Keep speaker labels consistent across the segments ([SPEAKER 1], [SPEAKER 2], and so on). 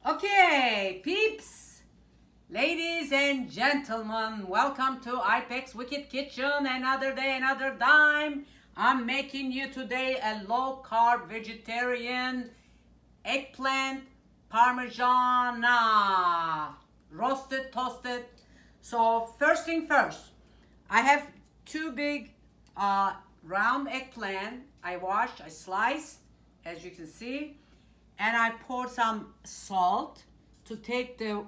[SPEAKER 1] Okay, peeps, ladies and gentlemen, welcome to Ipex Wicked Kitchen. Another day, another dime. I'm making you today a low-carb vegetarian eggplant parmesan roasted, toasted. So first thing first, I have two big round eggplant. I washed, I sliced, as you can see, and I poured some salt to take the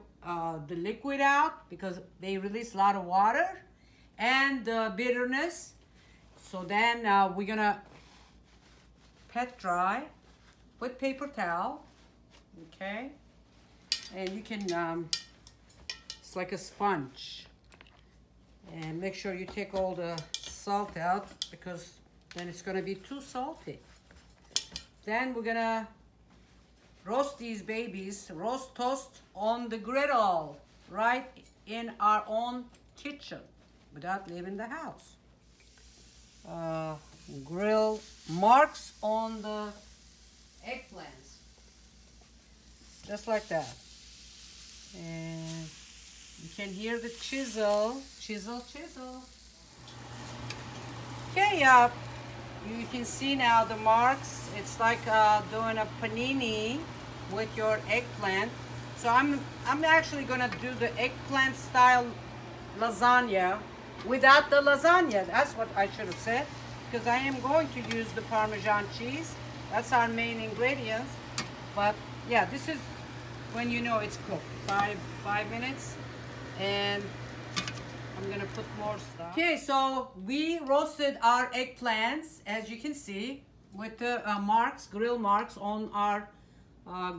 [SPEAKER 1] liquid out because they release a lot of water and the bitterness. So then we're gonna pat dry with paper towel, okay? And you can, it's like a sponge. And make sure you take all the salt out because then it's gonna be too salty. Then we're gonna roast these babies, roast toast on the griddle, right in our own kitchen without leaving the house. Grill marks on the eggplants, just like that. And you can hear the chisel, chisel, chisel. Okay, you can see now the marks. It's like doing a panini with your eggplant. So I'm actually gonna do the eggplant style lasagna without the lasagna. That's what I should have said, because I am going to use the Parmesan cheese. That's our main ingredients. But yeah, this is when you know it's cooked. Five minutes, and I'm gonna put more stuff. Okay, so we roasted our eggplants, as you can see, with the marks, grill marks on our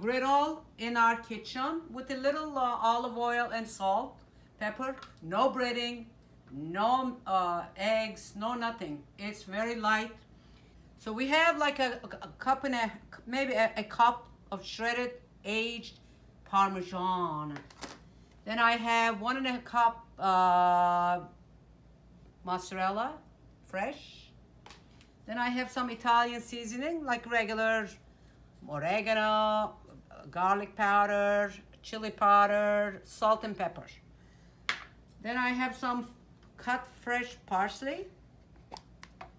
[SPEAKER 1] griddle in our kitchen with a little olive oil and salt, pepper, no breading, no eggs, no nothing. It's very light. So we have like a cup and maybe a cup of shredded aged Parmesan. Then I have 1.5 cup mozzarella, fresh. Then I have some Italian seasoning, like regular oregano, garlic powder, chili powder, salt and pepper. Then I have some cut fresh parsley.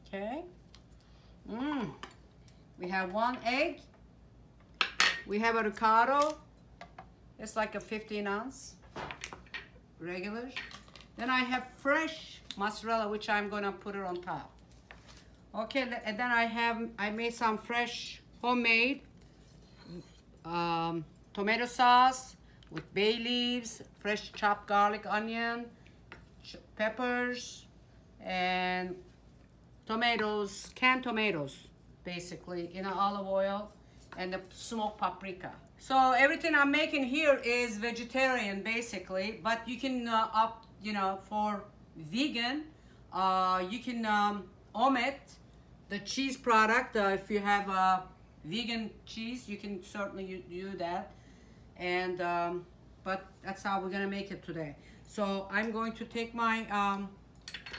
[SPEAKER 1] Okay. We have 1 egg. We have avocado. It's like a 15-ounce, regular. Then I have fresh mozzarella, which I'm gonna put it on top. Okay, and then I made some fresh homemade tomato sauce with bay leaves, fresh chopped garlic, onion, peppers, and tomatoes, canned tomatoes, basically, in olive oil, and the smoked paprika. So everything I'm making here is vegetarian, basically, but you can opt, for vegan. You can omit the cheese product. If you have vegan cheese, you can certainly do that. And but that's how we're gonna make it today. So I'm going to take my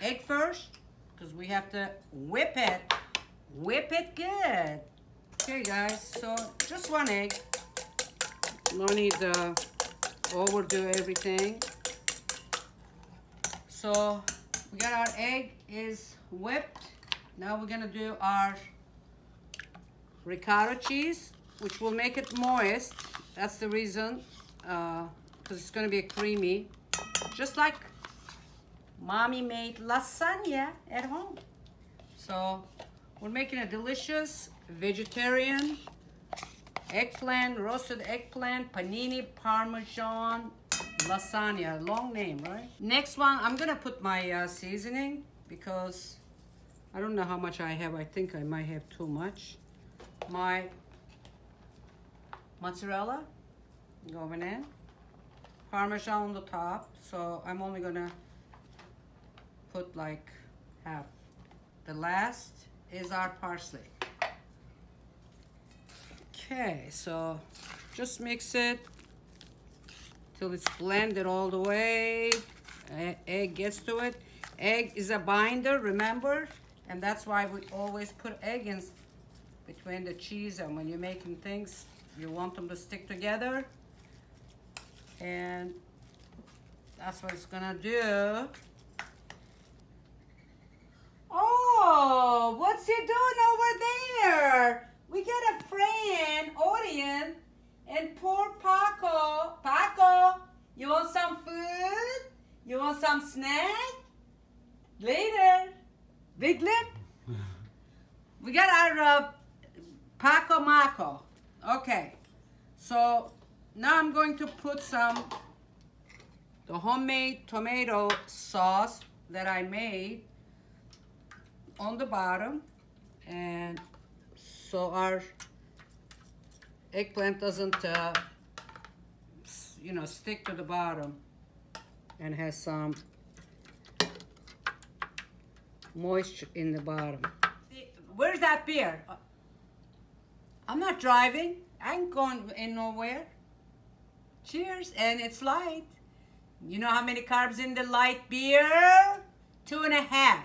[SPEAKER 1] egg first, because we have to whip it good. Okay, guys, so just 1 egg. No need to overdo everything. So we got our egg is whipped. Now we're gonna do our ricotta cheese, which will make it moist. That's the reason, because it's gonna be creamy, just like mommy made lasagna at home. So we're making a delicious vegetarian roasted eggplant, panini parmesan lasagna. Long name, right? Next one, I'm gonna put my seasoning, because I don't know how much I have. I think I might have too much. My mozzarella going in, Parmesan on the top. So I'm only gonna put like half. The last is our parsley. Okay, so just mix it till it's blended all the way. Egg gets to it. Egg is a binder, remember? And that's why we always put egg in between the cheese, and when you're making things, you want them to stick together. And that's what it's gonna do. Oh, what's he doing over there? We got a friend, audience, and poor Paco. Paco, you want some food? You want some snack? Later. Big lip? We got our Paco Maco. Okay. So now I'm going to put the homemade tomato sauce that I made on the bottom, and so our eggplant doesn't stick to the bottom and has some moisture in the bottom. Where's that beer? I'm not driving. I ain't going in nowhere. Cheers. And it's light. You know how many carbs in the light beer? 2.5.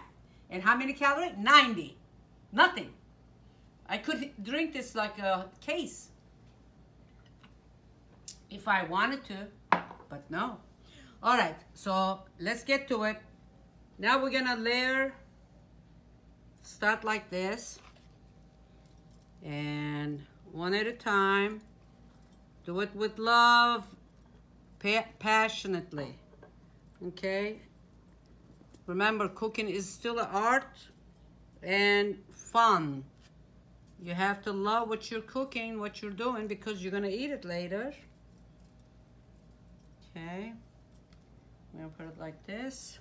[SPEAKER 1] And how many calories? 90. Nothing. I could drink this like a case if I wanted to, but no. All right, so let's get to it. Now we're gonna layer, start like this, and one at a time. Do it with love, passionately, okay? Remember, cooking is still an art and fun. You have to love what you're cooking, what you're doing, because you're gonna eat it later. Okay, I'm gonna put it like this.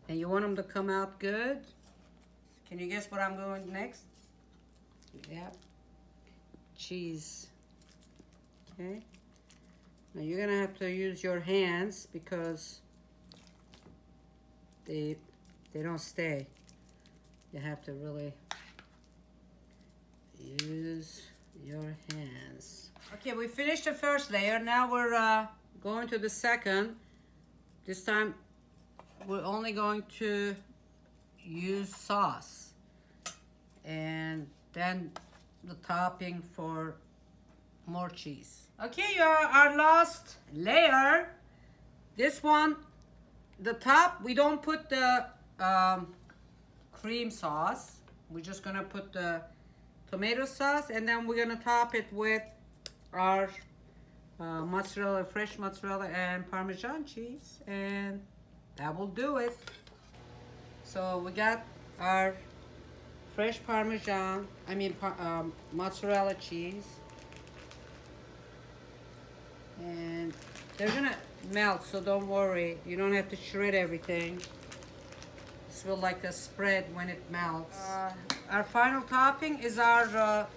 [SPEAKER 1] And you want them to come out good. Can you guess what I'm going next? Yep, cheese. Okay, now you're gonna have to use your hands because they don't stay. You have to really use your hands. Okay, we finished the first layer. Now we're going to the second. This time we're only going to use sauce, and then the topping for more cheese. Okay, our last layer. This one, the top, we don't put the cream sauce. We're just gonna put the tomato sauce, and then we're gonna top it with our mozzarella, fresh mozzarella and Parmesan cheese, and that will do it. So we got our fresh mozzarella cheese, and they're gonna melt, so don't worry. You don't have to shred everything. This will like a spread when it melts. Our final topping is our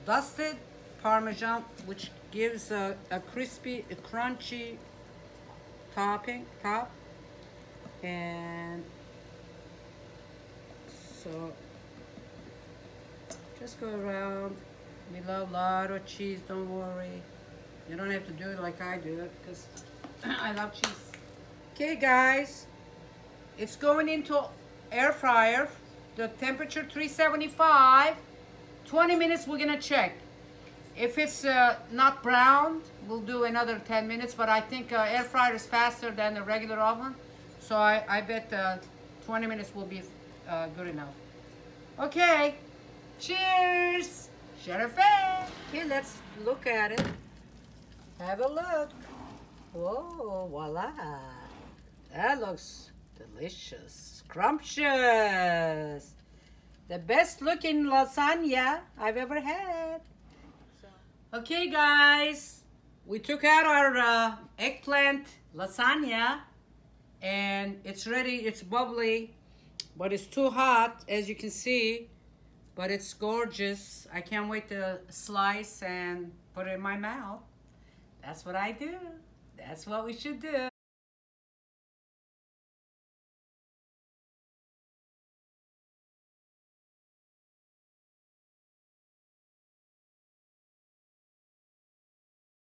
[SPEAKER 1] dusted Parmesan, which gives a crispy, a crunchy top. And so just go around. We love a lot of cheese, don't worry. You don't have to do it like I do it because I love cheese. Okay guys, it's going into air fryer. The temperature 375. 20 minutes we're gonna check. If it's not browned, we'll do another 10 minutes, but I think air fryer is faster than the regular oven. So I bet 20 minutes will be good enough. Okay, cheers! Sheriff. Okay, let's look at it. Have a look. Whoa, voila. That looks delicious, scrumptious. The best looking lasagna I've ever had. Okay guys, we took out our eggplant lasagna, and it's ready. It's bubbly, but it's too hot, as you can see, but it's gorgeous. I can't wait to slice and put it in my mouth. That's what I do. That's what we should do.